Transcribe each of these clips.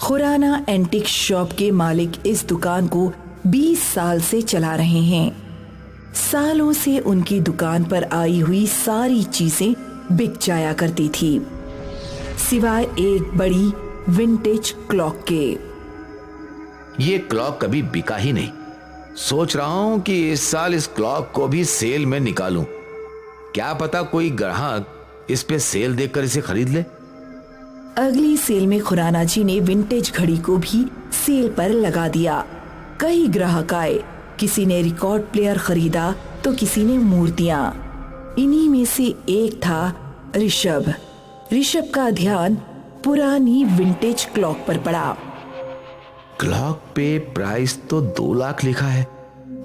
Khurana antique shop के मालिक इस दुकान को 20 साल से चला रहे हैं। सालों से उनकी दुकान पर आई हुई सारी चीजें बिक जाया करती थी, सिवाय एक बड़ी विंटेज क्लॉक के। ये क्लॉक कभी बिका ही नहीं। सोच रहा हूं कि इस साल इस क्लॉक को भी सेल में निकालूं। क्या पता कोई ग्राहक इस पे सेल देखकर इसे खरीद ले। अगली सेल में खुराना जी ने विंटेज घड़ी को भी सेल पर लगा दिया। कई ग्राहक आए, किसी ने रिकॉर्ड प्लेयर खरीदा तो किसी ने मूर्तियां। इन्हीं में से एक था ऋषभ। ऋषभ का ध्यान पुरानी विंटेज क्लॉक पर पड़ा। क्लॉक पे प्राइस तो 2 लाख लिखा है,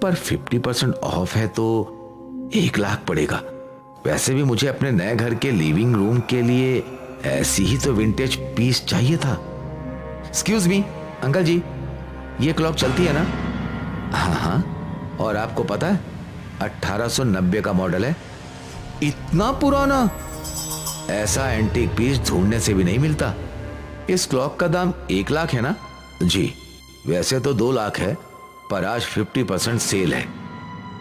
पर 50% ऑफ है तो 1 लाख पड़ेगा। वैसे भी मुझे अपने नए घर के लिविंग रूम के लिए ऐसी ही तो विंटेज पीस चाहिए था। एक्सक्यूज मी अंकल जी, ये क्लॉक चलती है ना? हाँ, और आपको पता है 1890 का मॉडल है। इतना पुराना? ऐसा एंटीक पीस ढूंढने से भी नहीं मिलता। इस क्लॉक का दाम 1 लाख है ना? जी, वैसे तो 2 लाख है, पर आज 50% सेल है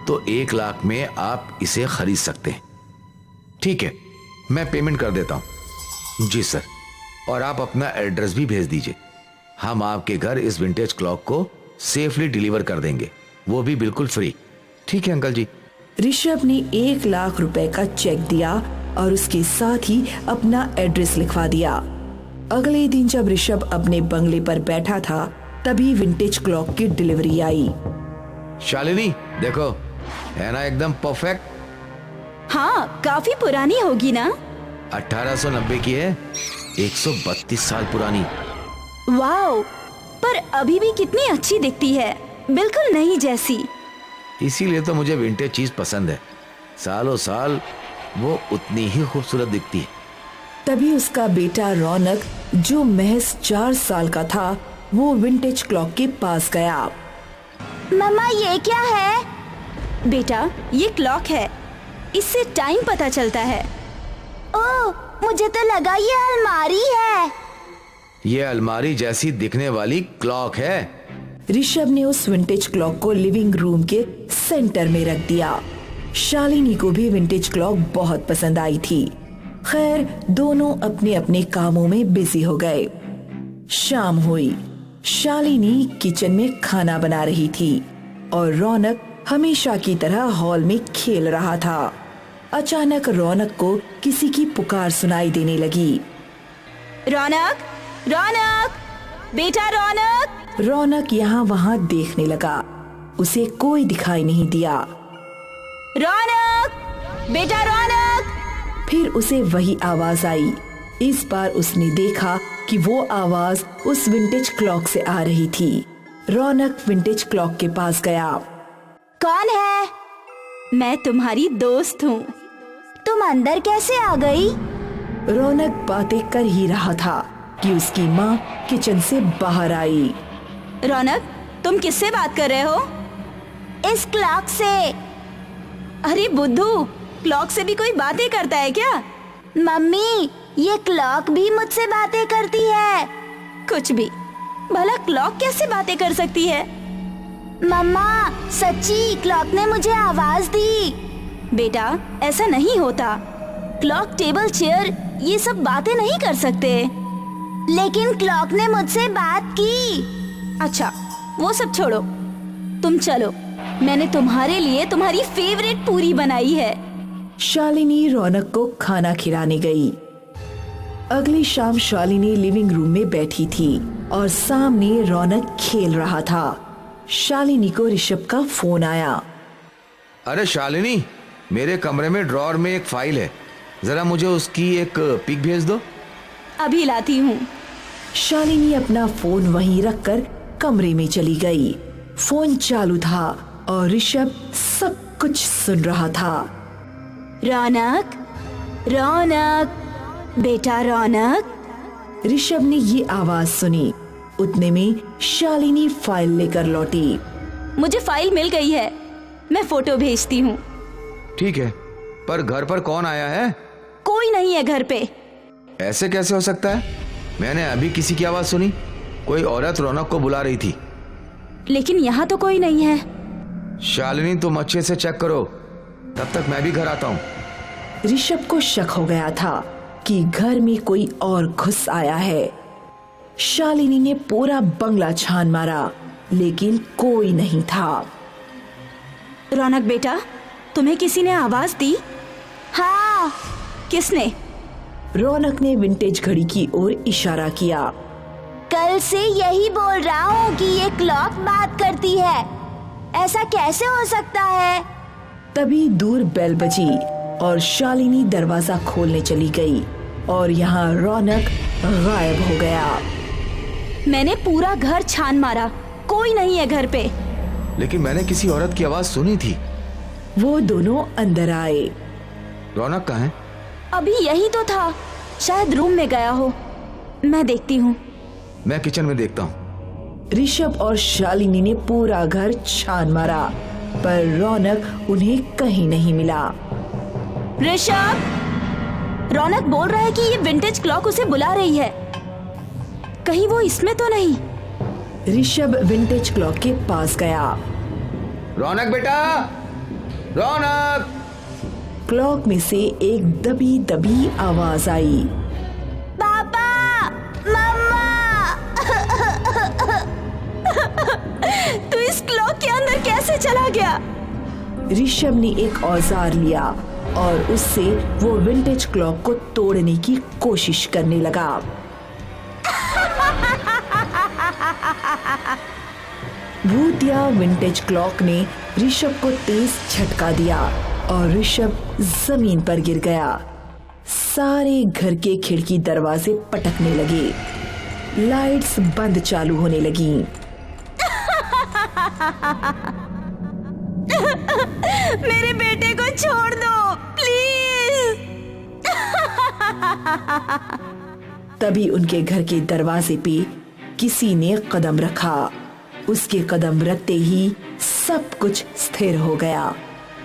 तो 1 लाख में आप इसे खरीद सकते हैं। ठीक है, मैं पेमेंट कर देता हूं। जी सर, और आप अपना एड्रेस भी भेज दीजिए। हम आपके घर इस विंटेज क्लॉक को सेफली डिलीवर कर देंगे, वो भी बिल्कुल फ्री। ठीक है अंकल जी। ऋषभ ने 1 लाख रुपए का चेक दिया और उसके साथ ही अपना एड्रेस लिखवा दिया। अगले दिन जब ऋषभ अपने बंगले पर बैठा था, तभी विंटेज क्लॉक की डिलीवरी आई। शालिनी देखो, है ना एकदम परफेक्ट? हाँ, काफी पुरानी होगी ना? 1890 की है, 132 साल पुरानी। वाओ, पर अभी भी कितनी अच्छी दिखती है, बिल्कुल नई जैसी। इसीलिए तो मुझे विंटेज चीज पसंद है। सालों साल वो उतनी ही खूबसूरत दिखती है। तभी उसका बेटा रौनक, जो महज 4 साल का था, वो विंटेज क्लॉक के पास गया। मम्मा, ये क्या है? बेटा, ये क्लॉक है, इससे टाइम पता चलता है। ओह, मुझे तो लगा ये अलमारी है। ये अलमारी जैसी दिखने वाली क्लॉक है। ऋषभ ने उस विंटेज क्लॉक को लिविंग रूम के सेंटर में रख दिया। शालिनी को भी विंटेज क्लॉक बहुत पसंद आई थी। खैर, दोनों अपने अपने कामों में बिजी हो गए। शाम हुई। शालिनी किचन में खाना बना रही थी और रौनक हमेशा की तरह हॉल में खेल रहा था। अचानक रौनक को किसी की पुकार सुनाई देने लगी। रौनक, रौनक, बेटा रौनक। रौनक यहाँ वहाँ देखने लगा, उसे कोई दिखाई नहीं दिया। रौनक, बेटा रौनक। फिर उसे वही आवाज आई। इस बार उसने देखा कि वो आवाज उस विंटेज क्लॉक से आ रही थी। रौनक विंटेज क्लॉक के पास गया। कौन है? मैं तुम्हारी दोस्त हूँ। तुम अंदर कैसे आ गई? रौनक बातें कर ही रहा था कि उसकी माँ किचन से बाहर आई। रौनक, तुम किससे बात कर रहे हो? इस क्लॉक से। अरे बुद्धू, क्लॉक से भी कोई बातें करता है क्या? मम्मी, ये क्लॉक भी मुझसे बातें करती है। कुछ भी, भला क्लॉक कैसे बातें कर सकती है? मम्मा, सच्ची क्लॉक ने मुझे आवाज दी। बेटा, ऐसा नहीं होता। क्लॉक, टेबल, चेयर ये सब बातें नहीं कर सकते। लेकिन क्लॉक ने मुझसे बात की। अच्छा, वो सब छोड़ो, तुम चलो, मैंने तुम्हारे लिए तुम्हारी फेवरेट पूरी बनाई है। शालिनी रौनक को खाना खिलाने गई। अगली शाम शालिनी लिविंग रूम में बैठी थी और सामने रौनक खेल रहा था। शालिनी को ऋषभ का फोन आया। अरे शालिनी, मेरे कमरे में ड्रॉअर में एक फाइल है, जरा मुझे उसकी एक पिक भेज दो। अभी लाती हूँ। शालिनी अपना फोन वहीं रखकर कमरे में चली गई। फोन चालू था और ऋषभ सब कुछ सुन रहा था। रौनक, रौनक, बेटा रौनक। ऋषभ ने ये आवाज सुनी। उतने में शालिनी फाइल लेकर लौटी। मुझे फाइल मिल गई है, मैं फोटो भेजती हूँ। ठीक है, पर घर पर कौन आया है? कोई नहीं है घर पे। ऐसे कैसे हो सकता है? मैंने अभी किसी की आवाज सुनी। कोई औरत रौनक को बुला रही थी। लेकिन यहाँ तो कोई नहीं है। शालिनी तुम अच्छे से चेक करो, तब तक मैं भी घर आता हूँ। ऋषभ को शक हो गया था कि घर में कोई और घुस आया है। शालिनी ने पूरा बंगला छान मारा, लेकिन कोई नहीं था। रौनक बेटा, तुम्हें किसी ने आवाज दी? हाँ। किसने? रौनक ने विंटेज घड़ी की ओर इशारा किया। कल से यही बोल रहा हूँ कि ये क्लॉक बात करती है। ऐसा कैसे हो सकता है? तभी दूर बेल बजी और शालिनी दरवाजा खोलने चली गई और यहाँ रौनक गायब हो गया। मैंने पूरा घर छान मारा, कोई नहीं है घर पे। लेकिन मैंने किसी औरत की आवाज सुनी थी। वो दोनों अंदर आए। रौनक कहाँ है? अभी यही तो था, शायद रूम में गया हो। मैं देखती हूँ। मैं किचन में देखता हूँ। ऋषभ और शालिनी ने पूरा घर छान मारा, पर रौनक उन्हें कहीं नहीं मिला। ऋषभ, रौनक बोल रहा है कि ये विंटेज क्लॉक उसे बुला रही है। कहीं वो इसमें तो नहीं? ऋषभ विंटेज क्लॉक के पास गया। रौनक बेटा, रौनक! क्लॉक में से एक दबी दबी आवाज आई। पापा, मम्मा! तू इस क्लॉक के अंदर कैसे चला गया? ऋषभ ने एक औजार लिया और उससे वो विंटेज क्लॉक को तोड़ने की कोशिश करने लगा। भूतिया विंटेज क्लॉक ने ऋषभ को तेज झटका दिया और ऋषभ जमीन पर गिर गया। सारे घर के खिड़की दरवाजे पटकने लगे। लाइट्स बंद चालू होने लगी। मेरे बेटे को छोड़ दो, प्लीज। तभी उनके घर के दरवाजे पे किसी ने कदम रखा। उसके कदम रखते ही सब कुछ स्थिर हो गया।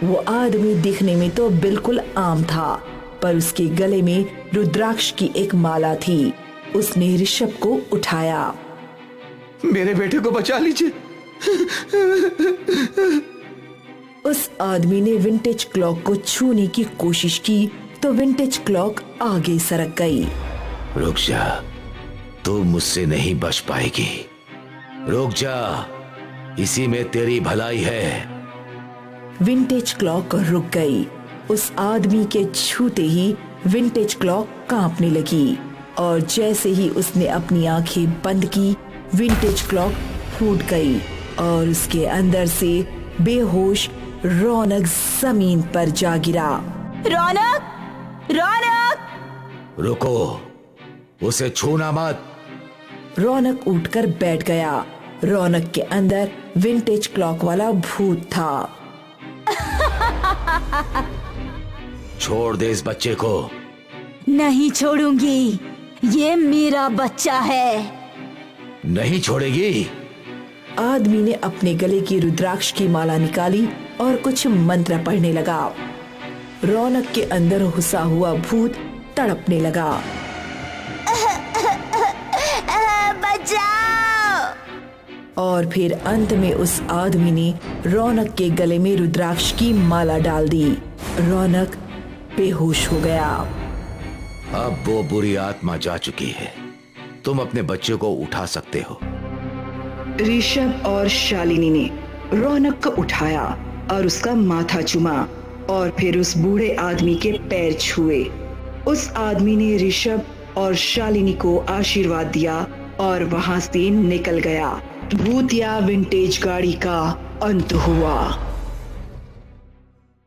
वो आदमी दिखने में तो बिल्कुल आम था, पर उसके गले में रुद्राक्ष की एक माला थी। उसने ऋषभ को उठाया। मेरे बेटे को बचा लीजिए। उस आदमी ने विंटेज क्लॉक को छूने की कोशिश की तो विंटेज क्लॉक आगे सरक गई। रुक जा, तू मुझसे नहीं बच पाएगी। रुक जा, इसी में तेरी भलाई है। विंटेज क्लॉक रुक गई। उस आदमी के छूते ही विंटेज क्लॉक कांपने लगी और जैसे ही उसने अपनी आंखें बंद की, विंटेज क्लॉक फूट गई और उसके अंदर से बेहोश रौनक जमीन पर जा गिरा। रौनक! रौनक! रुको, उसे छूना मत। रौनक उठकर बैठ गया। रौनक के अंदर विंटेज क्लॉक वाला भूत था। छोड़ दे इस बच्चे को। नहीं छोड़ूंगी, ये मेरा बच्चा है। नहीं छोड़ेगी? आदमी ने अपने गले की रुद्राक्ष की माला निकाली और कुछ मंत्र पढ़ने लगा। रौनक के अंदर घुसा हुआ भूत तड़पने लगा। बचाओ! और फिर अंत में उस आदमी ने रौनक के गले में रुद्राक्ष की माला डाल दी। रौनक बेहोश हो गया। अब वो बुरी आत्मा जा चुकी है। तुम अपने बच्चे को उठा सकते हो। ऋषभ और शालिनी ने रौनक को उठाया और उसका माथा चूमा और फिर उस बूढ़े आदमी के पैर छुए। उस आदमी ने ऋषभ और शालिनी को आशीर्वाद दिया और वहां से निकल गया। भूतिया विंटेज गाड़ी का अंत हुआ।